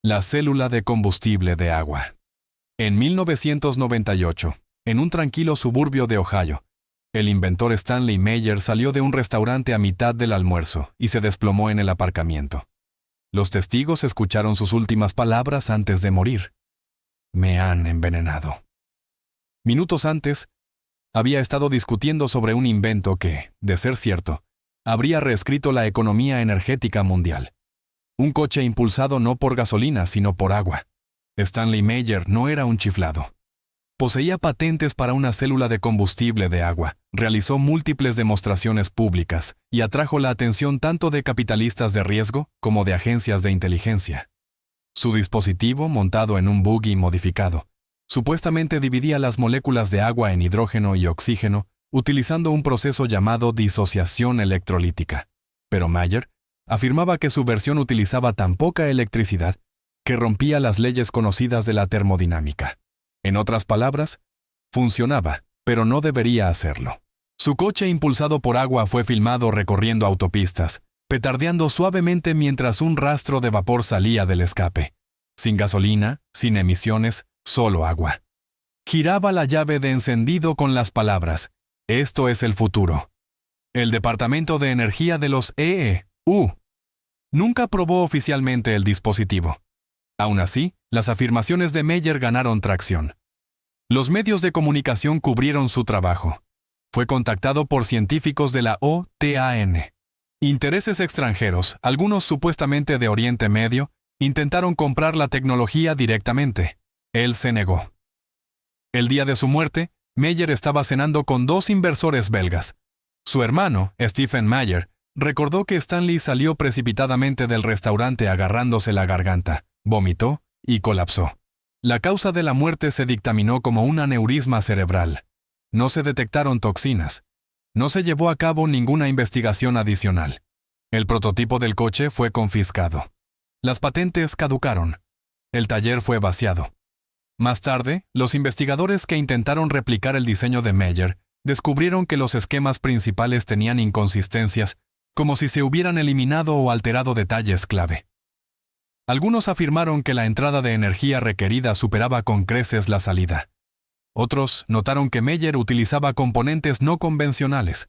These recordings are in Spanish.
La célula de combustible de agua. En 1998, en un tranquilo suburbio de Ohio, el inventor Stanley Meyer salió de un restaurante a mitad del almuerzo y se desplomó en el aparcamiento. Los testigos escucharon sus últimas palabras antes de morir. Me han envenenado. Minutos antes, había estado discutiendo sobre un invento que, de ser cierto, habría reescrito la economía energética mundial. Un coche impulsado no por gasolina, sino por agua. Stanley Meyer no era un chiflado. Poseía patentes para una célula de combustible de agua, realizó múltiples demostraciones públicas y atrajo la atención tanto de capitalistas de riesgo como de agencias de inteligencia. Su dispositivo, montado en un buggy modificado, supuestamente dividía las moléculas de agua en hidrógeno y oxígeno utilizando un proceso llamado disociación electrolítica. Pero Meyer afirmaba que su versión utilizaba tan poca electricidad que rompía las leyes conocidas de la termodinámica. En otras palabras, funcionaba, pero no debería hacerlo. Su coche impulsado por agua fue filmado recorriendo autopistas, petardeando suavemente mientras un rastro de vapor salía del escape. Sin gasolina, sin emisiones, solo agua. Giraba la llave de encendido con las palabras: «Esto es el futuro». El Departamento de Energía de los EU nunca probó oficialmente el dispositivo. Aún así, las afirmaciones de Meyer ganaron tracción. Los medios de comunicación cubrieron su trabajo. Fue contactado por científicos de la OTAN. Intereses extranjeros, algunos supuestamente de Oriente Medio, intentaron comprar la tecnología directamente. Él se negó. El día de su muerte, Meyer estaba cenando con dos inversores belgas. Su hermano, Stephen Meyer, recordó que Stanley salió precipitadamente del restaurante agarrándose la garganta, vomitó y colapsó. La causa de la muerte se dictaminó como un aneurisma cerebral. No se detectaron toxinas. No se llevó a cabo ninguna investigación adicional. El prototipo del coche fue confiscado. Las patentes caducaron. El taller fue vaciado. Más tarde, los investigadores que intentaron replicar el diseño de Meyer descubrieron que los esquemas principales tenían inconsistencias, como si se hubieran eliminado o alterado detalles clave. Algunos afirmaron que la entrada de energía requerida superaba con creces la salida. Otros notaron que Meyer utilizaba componentes no convencionales,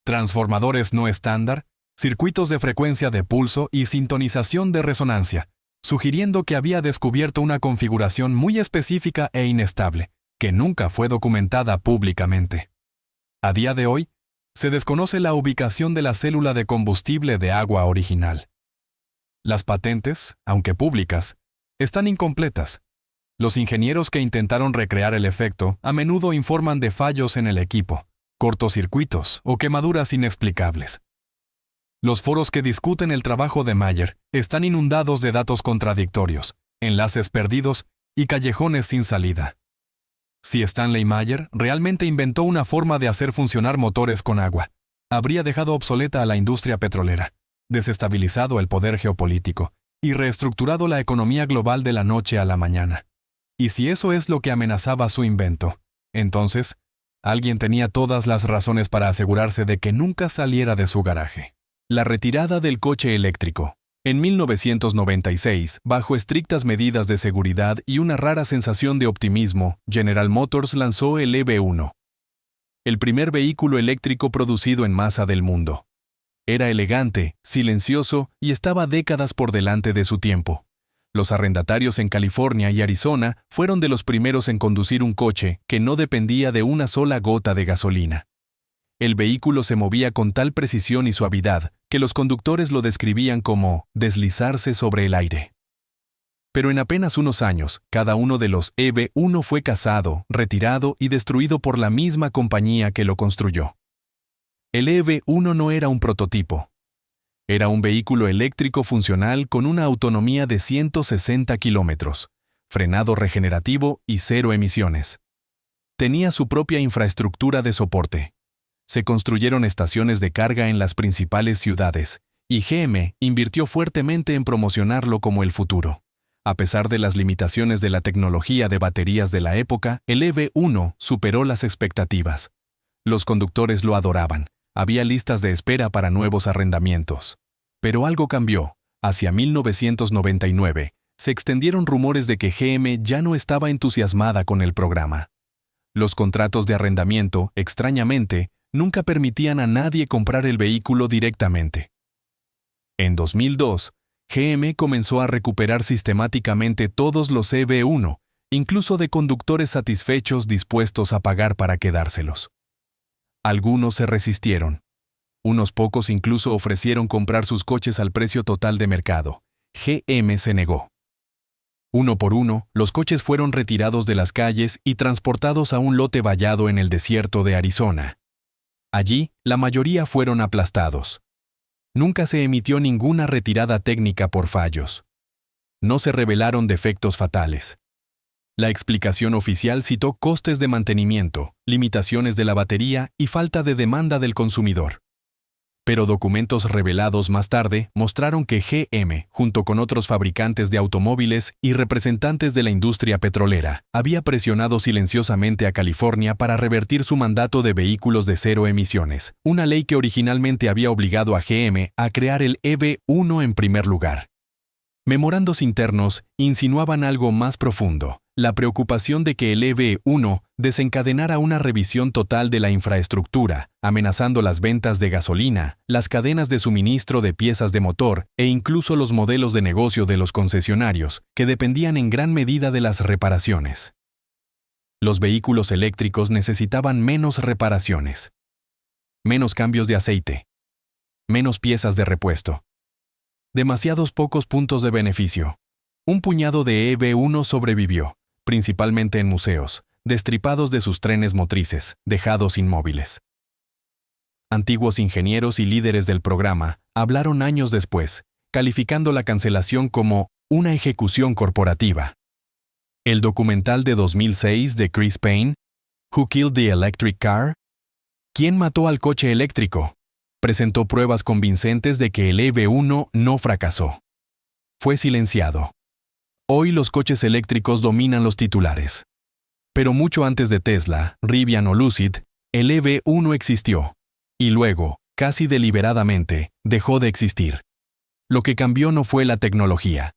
transformadores no estándar, circuitos de frecuencia de pulso y sintonización de resonancia, sugiriendo que había descubierto una configuración muy específica e inestable, que nunca fue documentada públicamente. A día de hoy, se desconoce la ubicación de la célula de combustible de agua original. Las patentes, aunque públicas, están incompletas. Los ingenieros que intentaron recrear el efecto a menudo informan de fallos en el equipo, cortocircuitos o quemaduras inexplicables. Los foros que discuten el trabajo de Meyer están inundados de datos contradictorios, enlaces perdidos y callejones sin salida. Si Stanley Meyer realmente inventó una forma de hacer funcionar motores con agua, habría dejado obsoleta a la industria petrolera, desestabilizado el poder geopolítico y reestructurado la economía global de la noche a la mañana. Y si eso es lo que amenazaba su invento, entonces, alguien tenía todas las razones para asegurarse de que nunca saliera de su garaje. La retirada del coche eléctrico. En 1996, bajo estrictas medidas de seguridad y una rara sensación de optimismo, General Motors lanzó el EV1, el primer vehículo eléctrico producido en masa del mundo. Era elegante, silencioso y estaba décadas por delante de su tiempo. Los arrendatarios en California y Arizona fueron de los primeros en conducir un coche que no dependía de una sola gota de gasolina. El vehículo se movía con tal precisión y suavidad que los conductores lo describían como deslizarse sobre el aire. Pero en apenas unos años, cada uno de los EV1 fue cazado, retirado y destruido por la misma compañía que lo construyó. El EV1 no era un prototipo. Era un vehículo eléctrico funcional con una autonomía de 160 kilómetros, frenado regenerativo y cero emisiones. Tenía su propia infraestructura de soporte. Se construyeron estaciones de carga en las principales ciudades, y GM invirtió fuertemente en promocionarlo como el futuro. A pesar de las limitaciones de la tecnología de baterías de la época, el EV1 superó las expectativas. Los conductores lo adoraban. Había listas de espera para nuevos arrendamientos. Pero algo cambió. Hacia 1999, se extendieron rumores de que GM ya no estaba entusiasmada con el programa. Los contratos de arrendamiento, extrañamente, nunca permitían a nadie comprar el vehículo directamente. En 2002, GM comenzó a recuperar sistemáticamente todos los EV1, incluso de conductores satisfechos dispuestos a pagar para quedárselos. Algunos se resistieron. Unos pocos incluso ofrecieron comprar sus coches al precio total de mercado. GM se negó. Uno por uno, los coches fueron retirados de las calles y transportados a un lote vallado en el desierto de Arizona. Allí, la mayoría fueron aplastados. Nunca se emitió ninguna retirada técnica por fallos. No se revelaron defectos fatales. La explicación oficial citó costes de mantenimiento, limitaciones de la batería y falta de demanda del consumidor. Pero documentos revelados más tarde mostraron que GM, junto con otros fabricantes de automóviles y representantes de la industria petrolera, había presionado silenciosamente a California para revertir su mandato de vehículos de cero emisiones, una ley que originalmente había obligado a GM a crear el EV1 en primer lugar. Memorandos internos insinuaban algo más profundo: la preocupación de que el EV1 desencadenara una revisión total de la infraestructura, amenazando las ventas de gasolina, las cadenas de suministro de piezas de motor e incluso los modelos de negocio de los concesionarios, que dependían en gran medida de las reparaciones. Los vehículos eléctricos necesitaban menos reparaciones, menos cambios de aceite, menos piezas de repuesto. Demasiados pocos puntos de beneficio. Un puñado de EV1 sobrevivió, principalmente en museos, destripados de sus trenes motrices, dejados inmóviles. Antiguos ingenieros y líderes del programa hablaron años después, calificando la cancelación como una ejecución corporativa. El documental de 2006 de Chris Payne, Who Killed the Electric Car? ¿Quién mató al coche eléctrico?, presentó pruebas convincentes de que el EV1 no fracasó. Fue silenciado. Hoy los coches eléctricos dominan los titulares. Pero mucho antes de Tesla, Rivian o Lucid, el EV1 existió. Y luego, casi deliberadamente, dejó de existir. Lo que cambió no fue la tecnología.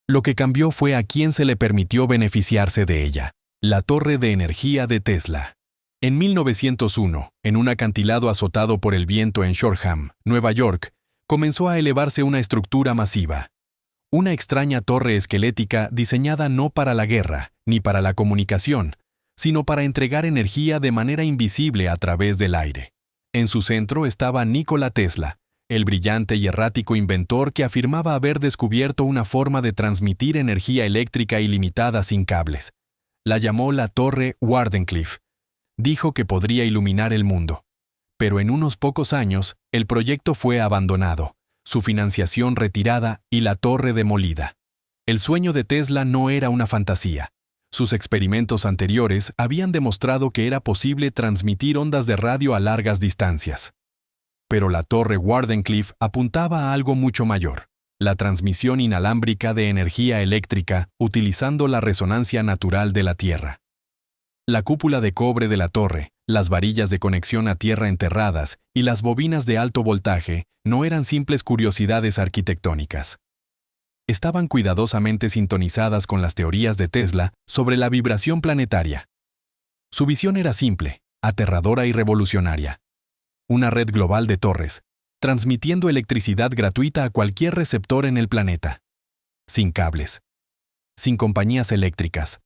Lo que cambió fue a quién se le permitió beneficiarse de ella: la torre de energía de Tesla. En 1901, en un acantilado azotado por el viento en Shoreham, Nueva York, comenzó a elevarse una estructura masiva. Una extraña torre esquelética diseñada no para la guerra, ni para la comunicación, sino para entregar energía de manera invisible a través del aire. En su centro estaba Nikola Tesla, el brillante y errático inventor que afirmaba haber descubierto una forma de transmitir energía eléctrica ilimitada sin cables. La llamó la Torre Wardenclyffe. Dijo que podría iluminar el mundo. Pero en unos pocos años, el proyecto fue abandonado, su financiación retirada y la torre demolida. El sueño de Tesla no era una fantasía. Sus experimentos anteriores habían demostrado que era posible transmitir ondas de radio a largas distancias. Pero la torre Wardenclyffe apuntaba a algo mucho mayor: la transmisión inalámbrica de energía eléctrica utilizando la resonancia natural de la Tierra. La cúpula de cobre de la torre, las varillas de conexión a tierra enterradas y las bobinas de alto voltaje no eran simples curiosidades arquitectónicas. Estaban cuidadosamente sintonizadas con las teorías de Tesla sobre la vibración planetaria. Su visión era simple, aterradora y revolucionaria. Una red global de torres, transmitiendo electricidad gratuita a cualquier receptor en el planeta. Sin cables. Sin compañías eléctricas.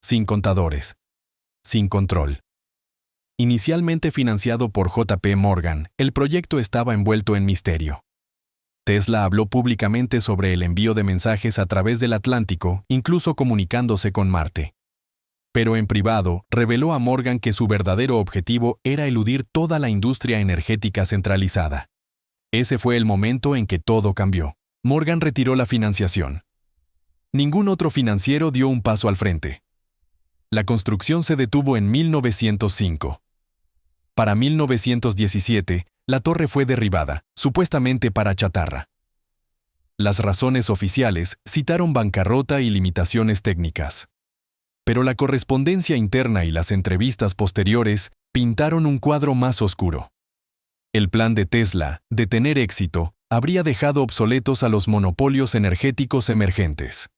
Sin contadores. Sin control. Inicialmente financiado por JP Morgan, el proyecto estaba envuelto en misterio. Tesla habló públicamente sobre el envío de mensajes a través del Atlántico, incluso comunicándose con Marte. Pero en privado, reveló a Morgan que su verdadero objetivo era eludir toda la industria energética centralizada. Ese fue el momento en que todo cambió. Morgan retiró la financiación. Ningún otro financiero dio un paso al frente. La construcción se detuvo en 1905. Para 1917, la torre fue derribada, supuestamente para chatarra. Las razones oficiales citaron bancarrota y limitaciones técnicas. Pero la correspondencia interna y las entrevistas posteriores pintaron un cuadro más oscuro. El plan de Tesla, de tener éxito, habría dejado obsoletos a los monopolios energéticos emergentes.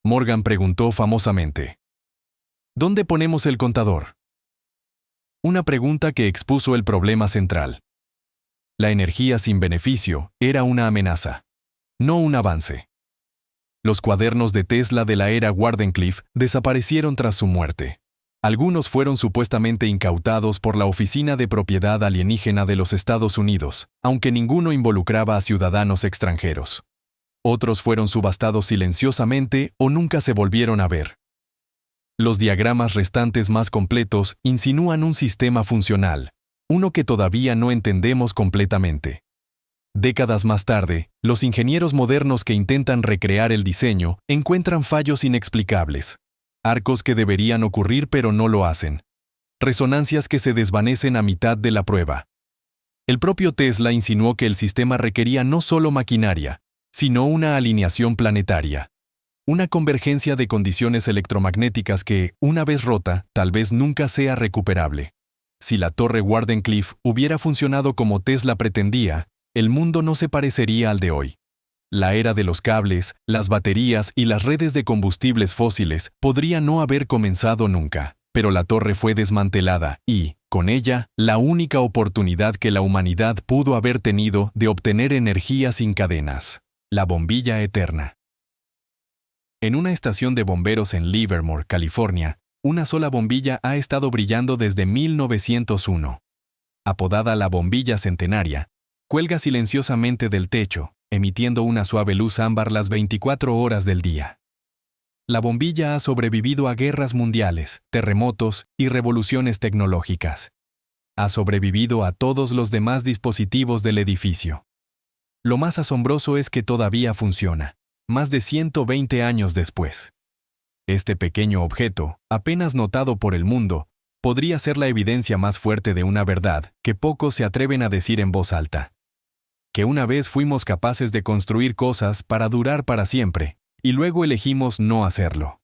Morgan preguntó famosamente. ¿Dónde ponemos el contador? Una pregunta que expuso el problema central. La energía sin beneficio era una amenaza, no un avance. Los cuadernos de Tesla de la era Wardenclyffe desaparecieron tras su muerte. Algunos fueron supuestamente incautados por la Oficina de Propiedad Alienígena de los Estados Unidos, aunque ninguno involucraba a ciudadanos extranjeros. Otros fueron subastados silenciosamente o nunca se volvieron a ver. Los diagramas restantes más completos insinúan un sistema funcional, uno que todavía no entendemos completamente. Décadas más tarde, los ingenieros modernos que intentan recrear el diseño encuentran fallos inexplicables. Arcos que deberían ocurrir pero no lo hacen. Resonancias que se desvanecen a mitad de la prueba. El propio Tesla insinuó que el sistema requería no solo maquinaria, sino una alineación planetaria. Una convergencia de condiciones electromagnéticas que, una vez rota, tal vez nunca sea recuperable. Si la torre Wardenclyffe hubiera funcionado como Tesla pretendía, el mundo no se parecería al de hoy. La era de los cables, las baterías y las redes de combustibles fósiles podría no haber comenzado nunca, pero la torre fue desmantelada y, con ella, la única oportunidad que la humanidad pudo haber tenido de obtener energía sin cadenas. La bombilla eterna. En una estación de bomberos en Livermore, California, una sola bombilla ha estado brillando desde 1901. Apodada la bombilla centenaria, cuelga silenciosamente del techo, emitiendo una suave luz ámbar las 24 horas del día. La bombilla ha sobrevivido a guerras mundiales, terremotos y revoluciones tecnológicas. Ha sobrevivido a todos los demás dispositivos del edificio. Lo más asombroso es que todavía funciona, más de 120 años después. Este pequeño objeto, apenas notado por el mundo, podría ser la evidencia más fuerte de una verdad que pocos se atreven a decir en voz alta. Que una vez fuimos capaces de construir cosas para durar para siempre, y luego elegimos no hacerlo.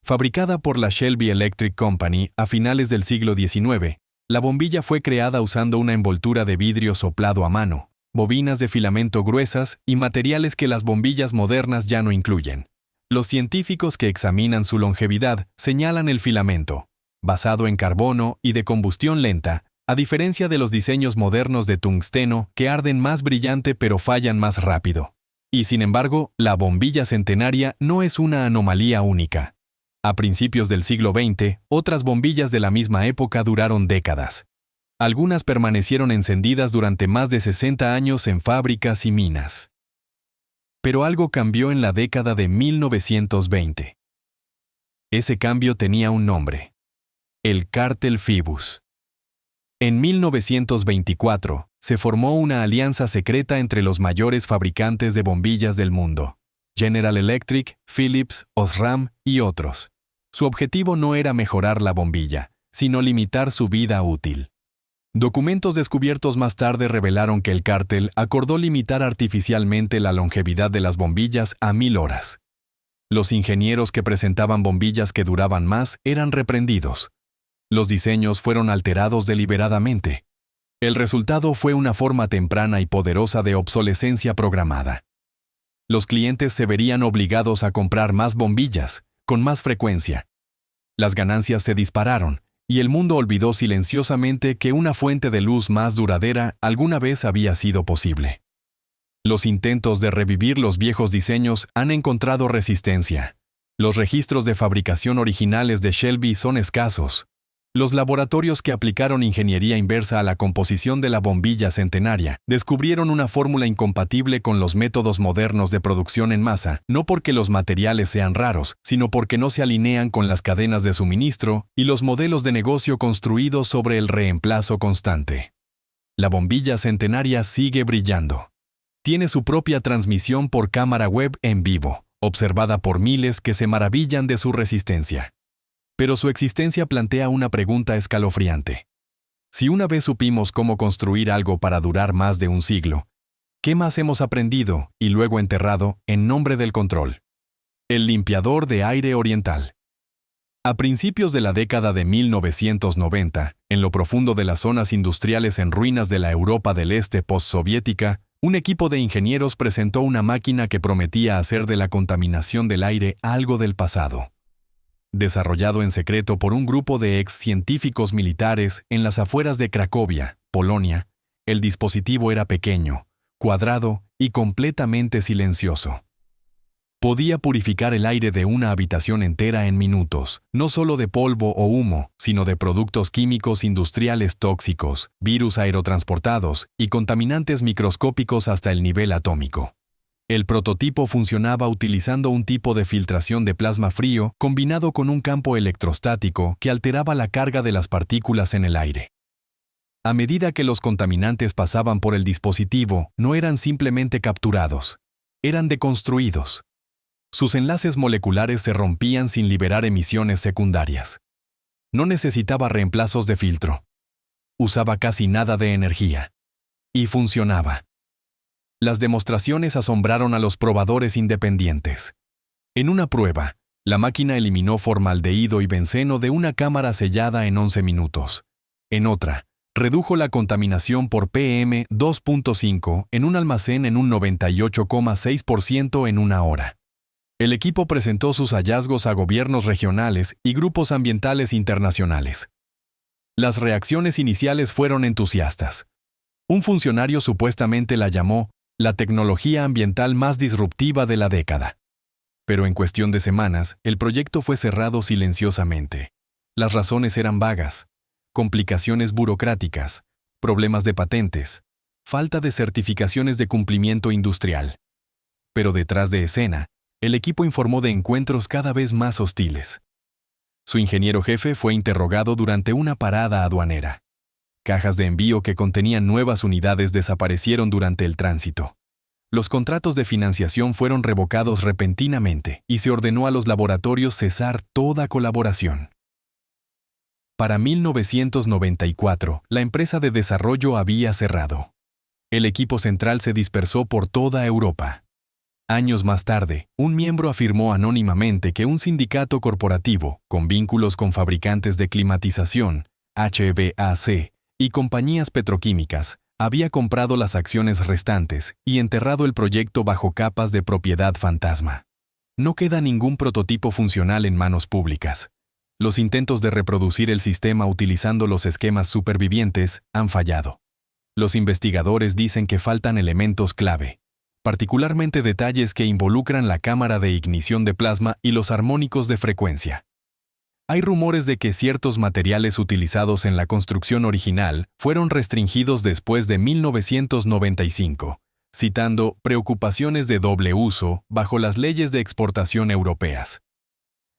Fabricada por la Shelby Electric Company a finales del siglo XIX, la bombilla fue creada usando una envoltura de vidrio soplado a mano, bobinas de filamento gruesas y materiales que las bombillas modernas ya no incluyen. Los científicos que examinan su longevidad señalan el filamento, basado en carbono y de combustión lenta, a diferencia de los diseños modernos de tungsteno que arden más brillante pero fallan más rápido. Y sin embargo, la bombilla centenaria no es una anomalía única. A principios del siglo XX, otras bombillas de la misma época duraron décadas. Algunas permanecieron encendidas durante más de 60 años en fábricas y minas. Pero algo cambió en la década de 1920. Ese cambio tenía un nombre: el Cártel Phoebus. En 1924, se formó una alianza secreta entre los mayores fabricantes de bombillas del mundo: General Electric, Philips, Osram y otros. Su objetivo no era mejorar la bombilla, sino limitar su vida útil. Documentos descubiertos más tarde revelaron que el cártel acordó limitar artificialmente la longevidad de las bombillas a 1000 horas. Los ingenieros que presentaban bombillas que duraban más eran reprendidos. Los diseños fueron alterados deliberadamente. El resultado fue una forma temprana y poderosa de obsolescencia programada. Los clientes se verían obligados a comprar más bombillas, con más frecuencia. Las ganancias se dispararon, y el mundo olvidó silenciosamente que una fuente de luz más duradera alguna vez había sido posible. Los intentos de revivir los viejos diseños han encontrado resistencia. Los registros de fabricación originales de Shelby son escasos. Los laboratorios que aplicaron ingeniería inversa a la composición de la bombilla centenaria descubrieron una fórmula incompatible con los métodos modernos de producción en masa, no porque los materiales sean raros, sino porque no se alinean con las cadenas de suministro y los modelos de negocio construidos sobre el reemplazo constante. La bombilla centenaria sigue brillando. Tiene su propia transmisión por cámara web en vivo, observada por miles que se maravillan de su resistencia. Pero su existencia plantea una pregunta escalofriante. Si una vez supimos cómo construir algo para durar más de un siglo, ¿qué más hemos aprendido y luego enterrado en nombre del control? El limpiador de aire oriental. A principios de la década de 1990, en lo profundo de las zonas industriales en ruinas de la Europa del Este postsoviética, Un equipo de ingenieros presentó una máquina que prometía hacer de la contaminación del aire algo del pasado. Desarrollado en secreto por un grupo de ex-científicos militares en las afueras de Cracovia, Polonia, el dispositivo era pequeño, cuadrado y completamente silencioso. Podía purificar el aire de una habitación entera en minutos, no solo de polvo o humo, sino de productos químicos industriales tóxicos, virus aerotransportados y contaminantes microscópicos hasta el nivel atómico. El prototipo funcionaba utilizando un tipo de filtración de plasma frío combinado con un campo electrostático que alteraba la carga de las partículas en el aire. A medida que los contaminantes pasaban por el dispositivo, no eran simplemente capturados, eran deconstruidos. Sus enlaces moleculares se rompían sin liberar emisiones secundarias. No necesitaba reemplazos de filtro. Usaba casi nada de energía. Y funcionaba. Las demostraciones asombraron a los probadores independientes. En una prueba, la máquina eliminó formaldehído y benceno de una cámara sellada en 11 minutos. En otra, redujo la contaminación por PM2.5 en un almacén en un 98,6% en una hora. El equipo presentó sus hallazgos a gobiernos regionales y grupos ambientales internacionales. Las reacciones iniciales fueron entusiastas. Un funcionario supuestamente la llamó la tecnología ambiental más disruptiva de la década. Pero en cuestión de semanas, el proyecto fue cerrado silenciosamente. Las razones eran vagas: complicaciones burocráticas, problemas de patentes, falta de certificaciones de cumplimiento industrial. Pero detrás de escena, el equipo informó de encuentros cada vez más hostiles. Su ingeniero jefe fue interrogado durante una parada aduanera. Cajas de envío que contenían nuevas unidades desaparecieron durante el tránsito. Los contratos de financiación fueron revocados repentinamente y se ordenó a los laboratorios cesar toda colaboración. Para 1994, la empresa de desarrollo había cerrado. El equipo central se dispersó por toda Europa. Años más tarde, un miembro afirmó anónimamente que un sindicato corporativo, con vínculos con fabricantes de climatización, HVAC, y compañías petroquímicas, había comprado las acciones restantes y enterrado el proyecto bajo capas de propiedad fantasma. No queda ningún prototipo funcional en manos públicas. Los intentos de reproducir el sistema utilizando los esquemas supervivientes han fallado. Los investigadores dicen que faltan elementos clave, particularmente detalles que involucran la cámara de ignición de plasma y los armónicos de frecuencia. Hay rumores de que ciertos materiales utilizados en la construcción original fueron restringidos después de 1995, citando preocupaciones de doble uso bajo las leyes de exportación europeas.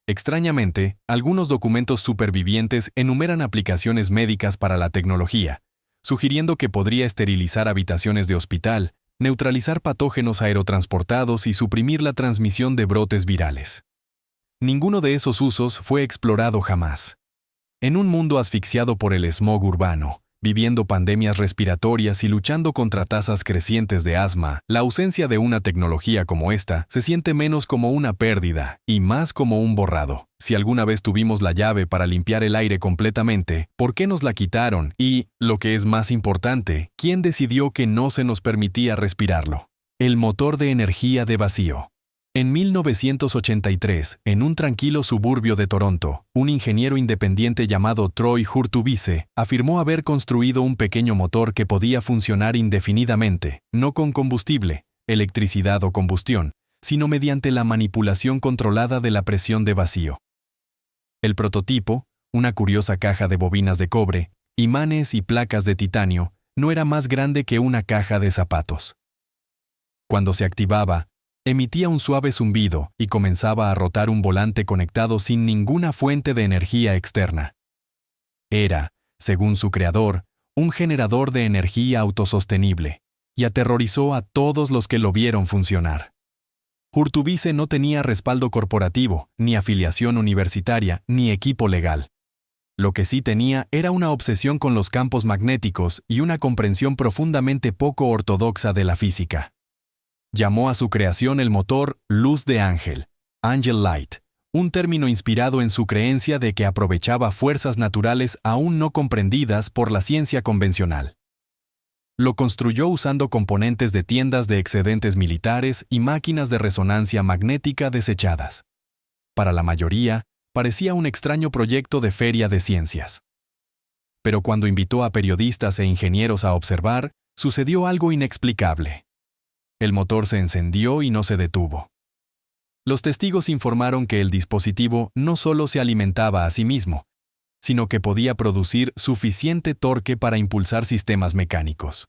Extrañamente, algunos documentos supervivientes enumeran aplicaciones médicas para la tecnología, sugiriendo que podría esterilizar habitaciones de hospital, neutralizar patógenos aerotransportados y suprimir la transmisión de brotes virales. Ninguno de esos usos fue explorado jamás. En un mundo asfixiado por el smog urbano, viviendo pandemias respiratorias y luchando contra tasas crecientes de asma, la ausencia de una tecnología como esta se siente menos como una pérdida y más como un borrado. Si alguna vez tuvimos la llave para limpiar el aire completamente, ¿por qué nos la quitaron? Y, lo que es más importante, ¿quién decidió que no se nos permitía respirarlo? El motor de energía de vacío. En 1983, en un tranquilo suburbio de Toronto, un ingeniero independiente llamado Troy Hurtubise afirmó haber construido un pequeño motor que podía funcionar indefinidamente, no con combustible, electricidad o combustión, sino mediante la manipulación controlada de la presión de vacío. El prototipo, una curiosa caja de bobinas de cobre, imanes y placas de titanio, no era más grande que una caja de zapatos. Cuando se activaba, emitía un suave zumbido y comenzaba a rotar un volante conectado sin ninguna fuente de energía externa. Era, según su creador, un generador de energía autosostenible, y aterrorizó a todos los que lo vieron funcionar. Hurtubise no tenía respaldo corporativo, ni afiliación universitaria, ni equipo legal. Lo que sí tenía era una obsesión con los campos magnéticos y una comprensión profundamente poco ortodoxa de la física. Llamó a su creación el motor luz de ángel, Angel Light, un término inspirado en su creencia de que aprovechaba fuerzas naturales aún no comprendidas por la ciencia convencional. lo construyó usando componentes de tiendas de excedentes militares y máquinas de resonancia magnética desechadas. Para la mayoría, parecía un extraño proyecto de feria de ciencias. Pero cuando invitó a periodistas e ingenieros a observar, sucedió algo inexplicable. El motor se encendió y no se detuvo. Los testigos informaron que el dispositivo no solo se alimentaba a sí mismo, sino que podía producir suficiente torque para impulsar sistemas mecánicos.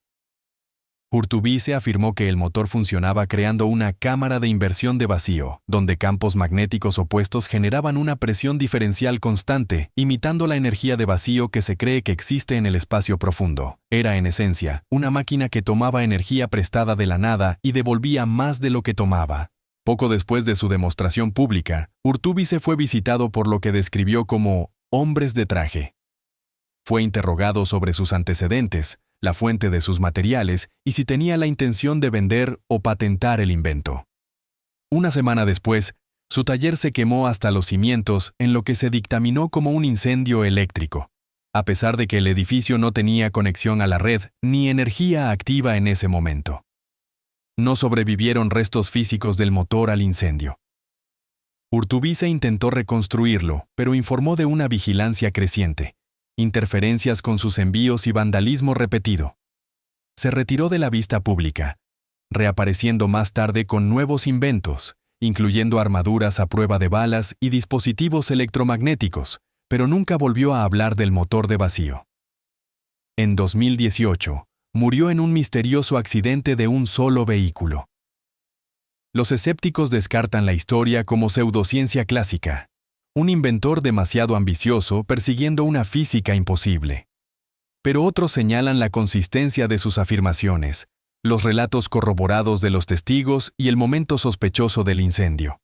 Urtubise afirmó que el motor funcionaba creando una cámara de inversión de vacío, donde campos magnéticos opuestos generaban una presión diferencial constante, imitando la energía de vacío que se cree que existe en el espacio profundo. Era, en esencia, una máquina que tomaba energía prestada de la nada y devolvía más de lo que tomaba. Poco después de su demostración pública, Urtubise fue visitado por lo que describió como hombres de traje. Fue interrogado sobre sus antecedentes, la fuente de sus materiales y si tenía la intención de vender o patentar el invento. Una semana después, su taller se quemó hasta los cimientos en lo que se dictaminó como un incendio eléctrico, a pesar de que el edificio no tenía conexión a la red ni energía activa en ese momento. No sobrevivieron restos físicos del motor al incendio. Urtubise intentó reconstruirlo, pero informó de una vigilancia creciente, interferencias con sus envíos y vandalismo repetido. Se retiró de la vista pública, reapareciendo más tarde con nuevos inventos, incluyendo armaduras a prueba de balas y dispositivos electromagnéticos, pero nunca volvió a hablar del motor de vacío. En 2018, murió en un misterioso accidente de un solo vehículo. Los escépticos descartan la historia como pseudociencia clásica, un inventor demasiado ambicioso persiguiendo una física imposible. Pero otros señalan la consistencia de sus afirmaciones, los relatos corroborados de los testigos y el momento sospechoso del incendio.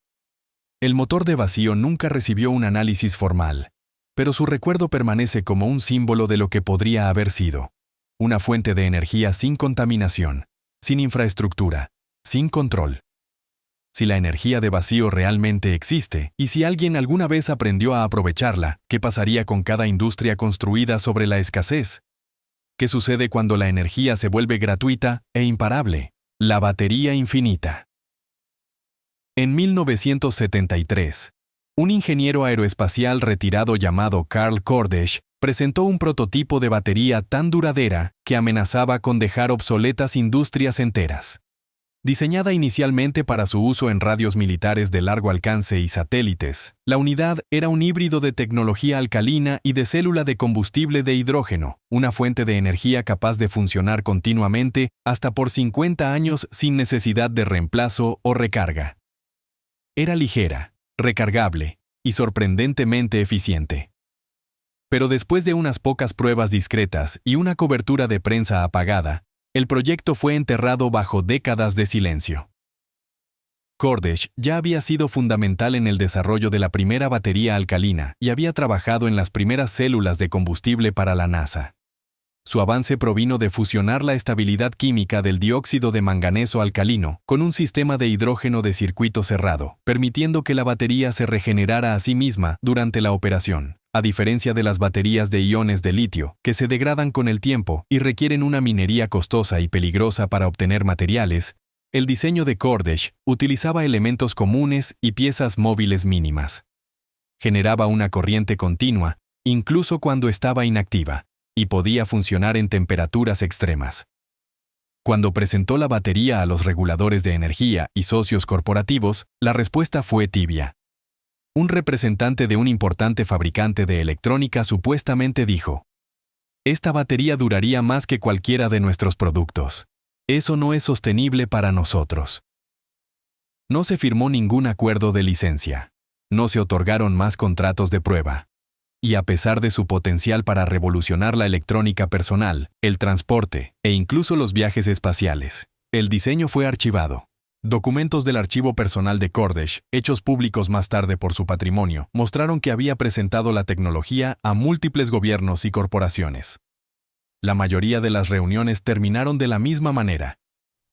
El motor de vacío nunca recibió un análisis formal, pero su recuerdo permanece como un símbolo de lo que podría haber sido. Una fuente de energía sin contaminación, sin infraestructura, sin control. Si la energía de vacío realmente existe, y si alguien alguna vez aprendió a aprovecharla, ¿qué pasaría con cada industria construida sobre la escasez? ¿Qué sucede cuando la energía se vuelve gratuita e imparable? La batería infinita. En 1973, un ingeniero aeroespacial retirado llamado Carl Kordesh presentó un prototipo de batería tan duradera que amenazaba con dejar obsoletas industrias enteras. Diseñada inicialmente para su uso en radios militares de largo alcance y satélites, la unidad era un híbrido de tecnología alcalina y de célula de combustible de hidrógeno, una fuente de energía capaz de funcionar continuamente hasta por 50 años sin necesidad de reemplazo o recarga. Era ligera, recargable y sorprendentemente eficiente. Pero después de unas pocas pruebas discretas y una cobertura de prensa apagada, el proyecto fue enterrado bajo décadas de silencio. Kordesh ya había sido fundamental en el desarrollo de la primera batería alcalina y había trabajado en las primeras células de combustible para la NASA. Su avance provino de fusionar la estabilidad química del dióxido de manganeso alcalino con un sistema de hidrógeno de circuito cerrado, permitiendo que la batería se regenerara a sí misma durante la operación. A diferencia de las baterías de iones de litio, que se degradan con el tiempo y requieren una minería costosa y peligrosa para obtener materiales, el diseño de Kordesh utilizaba elementos comunes y piezas móviles mínimas. Generaba una corriente continua, incluso cuando estaba inactiva, y podía funcionar en temperaturas extremas. Cuando presentó la batería a los reguladores de energía y socios corporativos, la respuesta fue tibia. Un representante de un importante fabricante de electrónica supuestamente dijo: «Esta batería duraría más que cualquiera de nuestros productos. Eso no es sostenible para nosotros». No se firmó ningún acuerdo de licencia. No se otorgaron más contratos de prueba. Y a pesar de su potencial para revolucionar la electrónica personal, el transporte e incluso los viajes espaciales, el diseño fue archivado. Documentos del archivo personal de Kordesh, hechos públicos más tarde por su patrimonio, mostraron que había presentado la tecnología a múltiples gobiernos y corporaciones. La mayoría de las reuniones terminaron de la misma manera.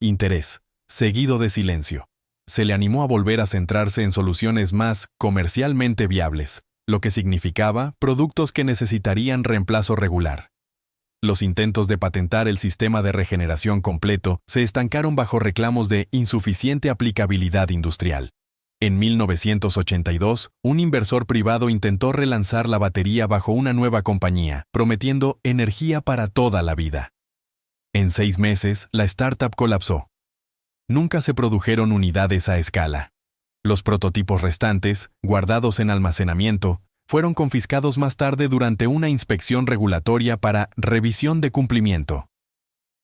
Interés, seguido de silencio. Se le animó a volver a centrarse en soluciones más comercialmente viables, lo que significaba productos que necesitarían reemplazo regular. Los intentos de patentar el sistema de regeneración completo se estancaron bajo reclamos de insuficiente aplicabilidad industrial. En 1982, un inversor privado intentó relanzar la batería bajo una nueva compañía, prometiendo energía para toda la vida. En 6 meses, la startup colapsó. Nunca se produjeron unidades a escala. Los prototipos restantes, guardados en almacenamiento, fueron confiscados más tarde durante una inspección regulatoria para revisión de cumplimiento.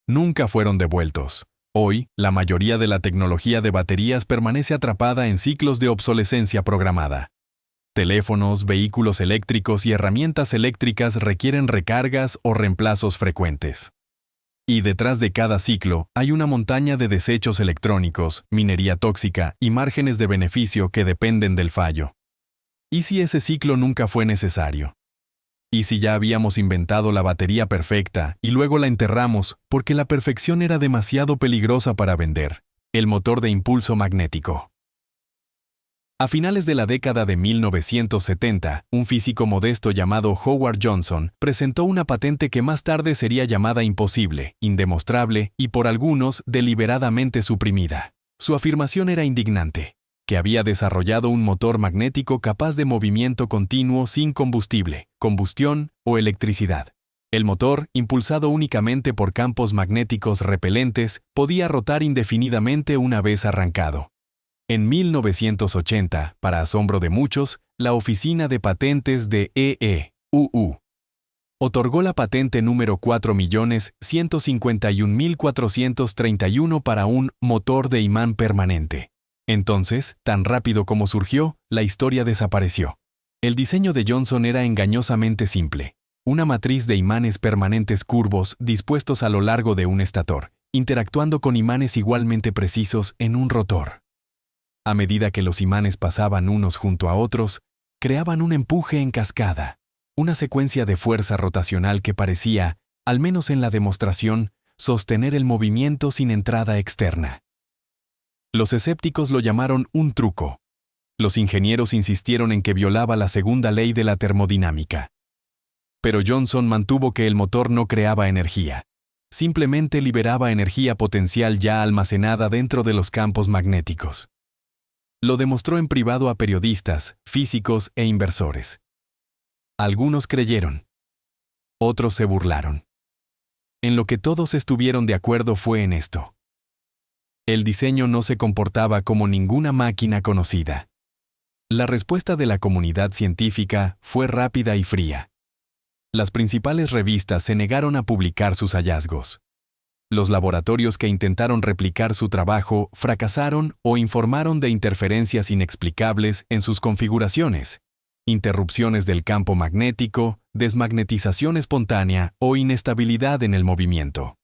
Nunca fueron devueltos. Hoy, la mayoría de la tecnología de baterías permanece atrapada en ciclos de obsolescencia programada. Teléfonos, vehículos eléctricos y herramientas eléctricas requieren recargas o reemplazos frecuentes. Y detrás de cada ciclo hay una montaña de desechos electrónicos, minería tóxica y márgenes de beneficio que dependen del fallo. ¿Y si ese ciclo nunca fue necesario? ¿Y si ya habíamos inventado la batería perfecta y luego la enterramos porque la perfección era demasiado peligrosa para vender? El motor de impulso magnético. A finales de la década de 1970, un físico modesto llamado Howard Johnson presentó una patente que más tarde sería llamada imposible, indemostrable y por algunos deliberadamente suprimida. Su afirmación era indignante, que había desarrollado un motor magnético capaz de movimiento continuo sin combustible, combustión o electricidad. El motor, impulsado únicamente por campos magnéticos repelentes, podía rotar indefinidamente una vez arrancado. En 1980, para asombro de muchos, la Oficina de Patentes de EEUU otorgó la patente número 4.151.431 para un motor de imán permanente. Entonces, tan rápido como surgió, la historia desapareció. El diseño de Johnson era engañosamente simple. Una matriz de imanes permanentes curvos dispuestos a lo largo de un estator, interactuando con imanes igualmente precisos en un rotor. A medida que los imanes pasaban unos junto a otros, creaban un empuje en cascada, una secuencia de fuerza rotacional que parecía, al menos en la demostración, sostener el movimiento sin entrada externa. Los escépticos lo llamaron un truco. Los ingenieros insistieron en que violaba la segunda ley de la termodinámica. Pero Johnson mantuvo que el motor no creaba energía. Simplemente liberaba energía potencial ya almacenada dentro de los campos magnéticos. Lo demostró en privado a periodistas, físicos e inversores. Algunos creyeron. Otros se burlaron. En lo que todos estuvieron de acuerdo fue en esto. El diseño no se comportaba como ninguna máquina conocida. La respuesta de la comunidad científica fue rápida y fría. Las principales revistas se negaron a publicar sus hallazgos. Los laboratorios que intentaron replicar su trabajo fracasaron o informaron de interferencias inexplicables en sus configuraciones, interrupciones del campo magnético, desmagnetización espontánea o inestabilidad en el movimiento.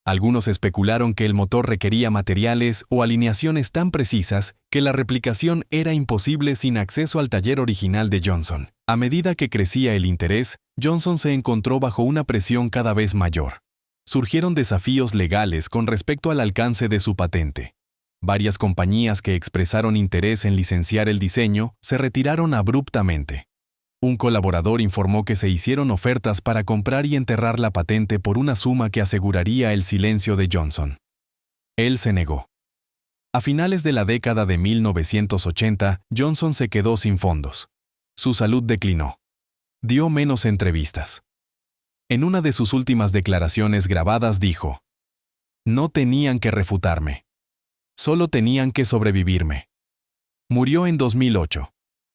Algunos especularon que el motor requería materiales o alineaciones tan precisas que la replicación era imposible sin acceso al taller original de Johnson. A medida que crecía el interés, Johnson se encontró bajo una presión cada vez mayor. Surgieron desafíos legales con respecto al alcance de su patente. Varias compañías que expresaron interés en licenciar el diseño se retiraron abruptamente. Un colaborador informó que se hicieron ofertas para comprar y enterrar la patente por una suma que aseguraría el silencio de Johnson. Él se negó. A finales de la década de 1980, Johnson se quedó sin fondos. Su salud declinó. Dio menos entrevistas. En una de sus últimas declaraciones grabadas dijo: "No tenían que refutarme. Solo tenían que sobrevivirme". Murió en 2008.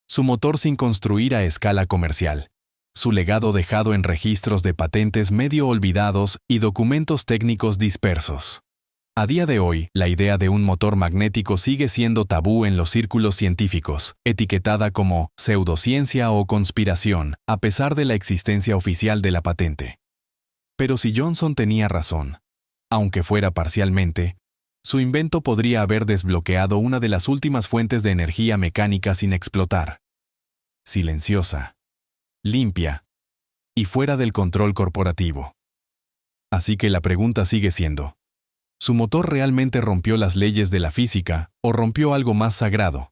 Su motor sin construir a escala comercial. Su legado dejado en registros de patentes medio olvidados y documentos técnicos dispersos. A día de hoy, la idea de un motor magnético sigue siendo tabú en los círculos científicos, etiquetada como pseudociencia o conspiración, a pesar de la existencia oficial de la patente. Pero si Johnson tenía razón, aunque fuera parcialmente, su invento podría haber desbloqueado una de las últimas fuentes de energía mecánica sin explotar. Silenciosa, limpia y fuera del control corporativo. Así que la pregunta sigue siendo: ¿su motor realmente rompió las leyes de la física o rompió algo más sagrado?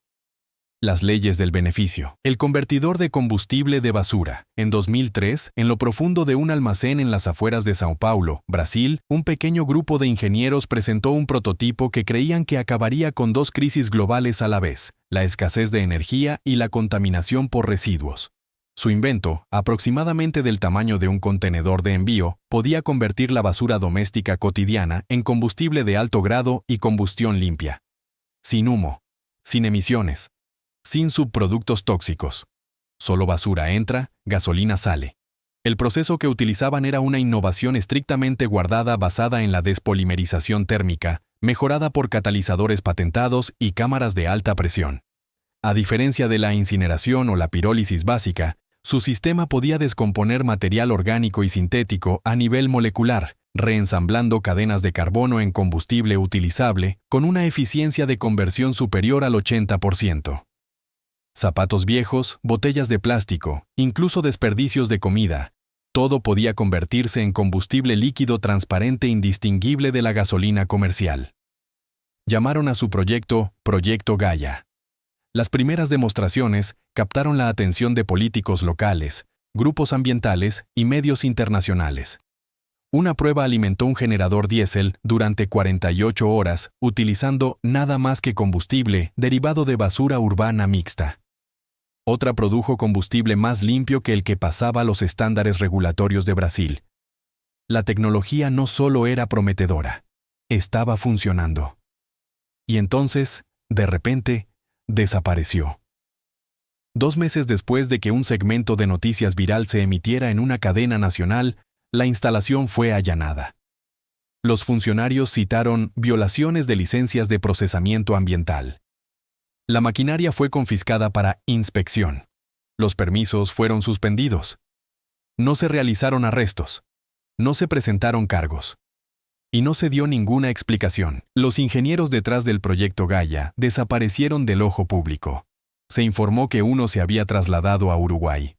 Las leyes del beneficio. El convertidor de combustible de basura. En 2003, en lo profundo de un almacén en las afueras de São Paulo, Brasil, un pequeño grupo de ingenieros presentó un prototipo que creían que acabaría con dos crisis globales a la vez: la escasez de energía y la contaminación por residuos. Su invento, aproximadamente del tamaño de un contenedor de envío, podía convertir la basura doméstica cotidiana en combustible de alto grado y combustión limpia. Sin humo, sin emisiones, sin subproductos tóxicos. Solo basura entra, gasolina sale. El proceso que utilizaban era una innovación estrictamente guardada basada en la despolimerización térmica, mejorada por catalizadores patentados y cámaras de alta presión. A diferencia de la incineración o la pirólisis básica, su sistema podía descomponer material orgánico y sintético a nivel molecular, reensamblando cadenas de carbono en combustible utilizable con una eficiencia de conversión superior al 80%. Zapatos viejos, botellas de plástico, incluso desperdicios de comida, todo podía convertirse en combustible líquido transparente indistinguible de la gasolina comercial. Llamaron a su proyecto Proyecto Gaia. Las primeras demostraciones captaron la atención de políticos locales, grupos ambientales y medios internacionales. Una prueba alimentó un generador diésel durante 48 horas utilizando nada más que combustible derivado de basura urbana mixta. Otra produjo combustible más limpio que el que pasaba los estándares regulatorios de Brasil. La tecnología no solo era prometedora, estaba funcionando. Y entonces, de repente, desapareció. 2 meses después de que un segmento de noticias viral se emitiera en una cadena nacional, la instalación fue allanada. Los funcionarios citaron violaciones de licencias de procesamiento ambiental. La maquinaria fue confiscada para inspección. Los permisos fueron suspendidos. No se realizaron arrestos. No se presentaron cargos. Y no se dio ninguna explicación. Los ingenieros detrás del proyecto Gaia desaparecieron del ojo público. Se informó que uno se había trasladado a Uruguay.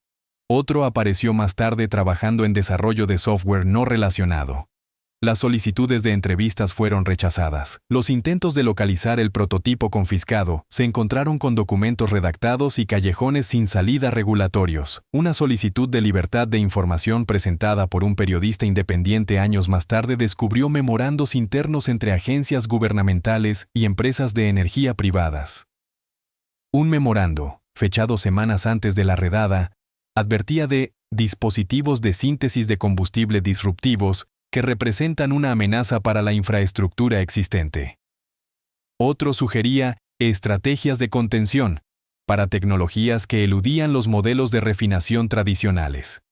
Otro apareció más tarde trabajando en desarrollo de software no relacionado. Las solicitudes de entrevistas fueron rechazadas. Los intentos de localizar el prototipo confiscado se encontraron con documentos redactados y callejones sin salida regulatorios. Una solicitud de libertad de información presentada por un periodista independiente años más tarde descubrió memorandos internos entre agencias gubernamentales y empresas de energía privadas. Un memorando, fechado semanas antes de la redada, advertía de dispositivos de síntesis de combustible disruptivos que representan una amenaza para la infraestructura existente. Otro sugería estrategias de contención para tecnologías que eludían los modelos de refinación tradicionales.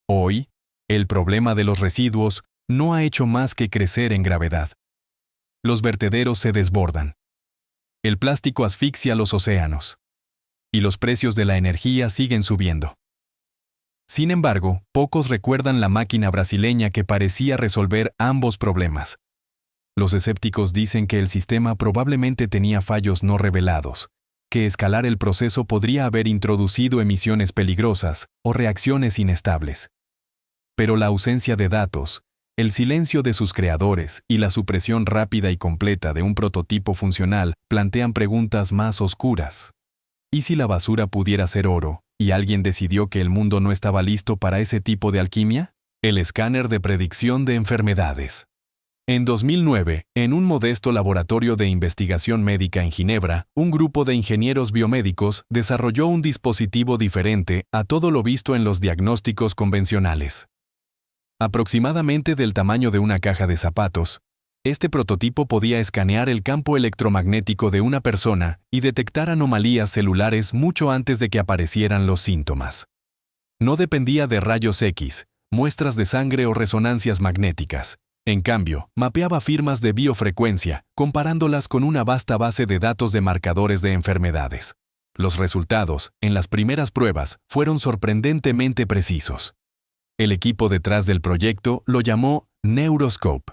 Hoy, el problema de los residuos no ha hecho más que crecer en gravedad. Los vertederos se desbordan. El plástico asfixia los océanos. Y los precios de la energía siguen subiendo. Sin embargo, pocos recuerdan la máquina brasileña que parecía resolver ambos problemas. Los escépticos dicen que el sistema probablemente tenía fallos no revelados, que escalar el proceso podría haber introducido emisiones peligrosas o reacciones inestables. Pero la ausencia de datos, el silencio de sus creadores y la supresión rápida y completa de un prototipo funcional plantean preguntas más oscuras. ¿Y si la basura pudiera ser oro? ¿Y alguien decidió que el mundo no estaba listo para ese tipo de alquimia? El escáner de predicción de enfermedades. En 2009, en un modesto laboratorio de investigación médica en Ginebra, un grupo de ingenieros biomédicos desarrolló un dispositivo diferente a todo lo visto en los diagnósticos convencionales. Aproximadamente del tamaño de una caja de zapatos, este prototipo podía escanear el campo electromagnético de una persona y detectar anomalías celulares mucho antes de que aparecieran los síntomas. No dependía de rayos X, muestras de sangre o resonancias magnéticas. En cambio, mapeaba firmas de biofrecuencia, comparándolas con una vasta base de datos de marcadores de enfermedades. Los resultados, en las primeras pruebas, fueron sorprendentemente precisos. El equipo detrás del proyecto lo llamó Neuroscope.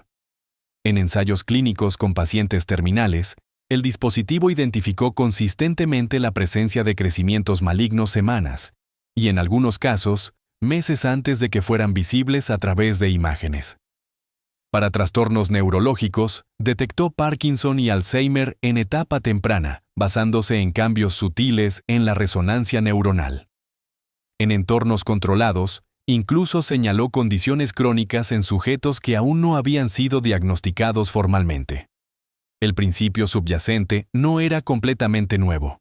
En ensayos clínicos con pacientes terminales, el dispositivo identificó consistentemente la presencia de crecimientos malignos semanas, y en algunos casos, meses antes de que fueran visibles a través de imágenes. Para trastornos neurológicos, detectó Parkinson y Alzheimer en etapa temprana, basándose en cambios sutiles en la resonancia neuronal. En entornos controlados, incluso señaló condiciones crónicas en sujetos que aún no habían sido diagnosticados formalmente. El principio subyacente no era completamente nuevo.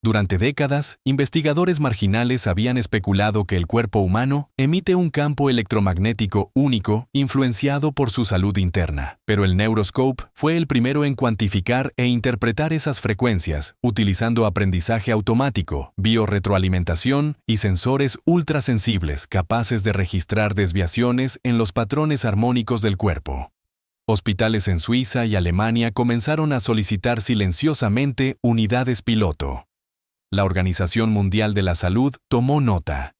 Durante décadas, investigadores marginales habían especulado que el cuerpo humano emite un campo electromagnético único influenciado por su salud interna, pero el Neuroscope fue el primero en cuantificar e interpretar esas frecuencias, utilizando aprendizaje automático, biorretroalimentación y sensores ultrasensibles capaces de registrar desviaciones en los patrones armónicos del cuerpo. Hospitales en Suiza y Alemania comenzaron a solicitar silenciosamente unidades piloto. La Organización Mundial de la Salud tomó nota.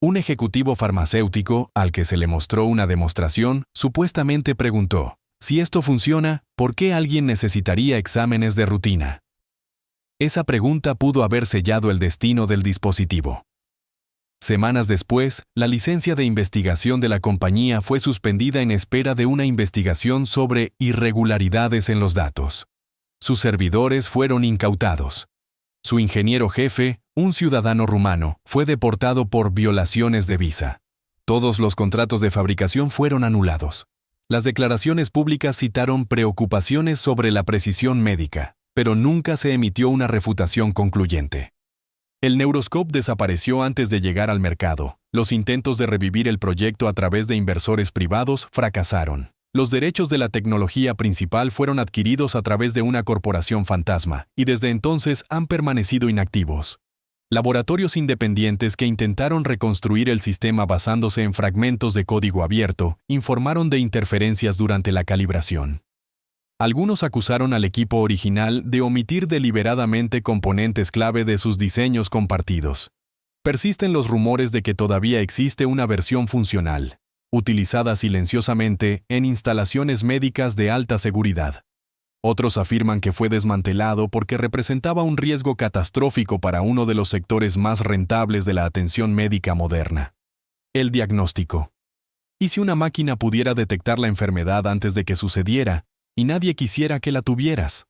Un ejecutivo farmacéutico, al que se le mostró una demostración, supuestamente preguntó: si esto funciona, ¿por qué alguien necesitaría exámenes de rutina? Esa pregunta pudo haber sellado el destino del dispositivo. Semanas después, la licencia de investigación de la compañía fue suspendida en espera de una investigación sobre irregularidades en los datos. Sus servidores fueron incautados. Su ingeniero jefe, un ciudadano rumano, fue deportado por violaciones de visa. Todos los contratos de fabricación fueron anulados. Las declaraciones públicas citaron preocupaciones sobre la precisión médica, pero nunca se emitió una refutación concluyente. El Neuroscope desapareció antes de llegar al mercado. Los intentos de revivir el proyecto a través de inversores privados fracasaron. Los derechos de la tecnología principal fueron adquiridos a través de una corporación fantasma, y desde entonces han permanecido inactivos. Laboratorios independientes que intentaron reconstruir el sistema basándose en fragmentos de código abierto informaron de interferencias durante la calibración. Algunos acusaron al equipo original de omitir deliberadamente componentes clave de sus diseños compartidos. Persisten los rumores de que todavía existe una versión funcional, utilizada silenciosamente en instalaciones médicas de alta seguridad. Otros afirman que fue desmantelado porque representaba un riesgo catastrófico para uno de los sectores más rentables de la atención médica moderna: el diagnóstico. ¿Y si una máquina pudiera detectar la enfermedad antes de que sucediera, y nadie quisiera que la tuvieras?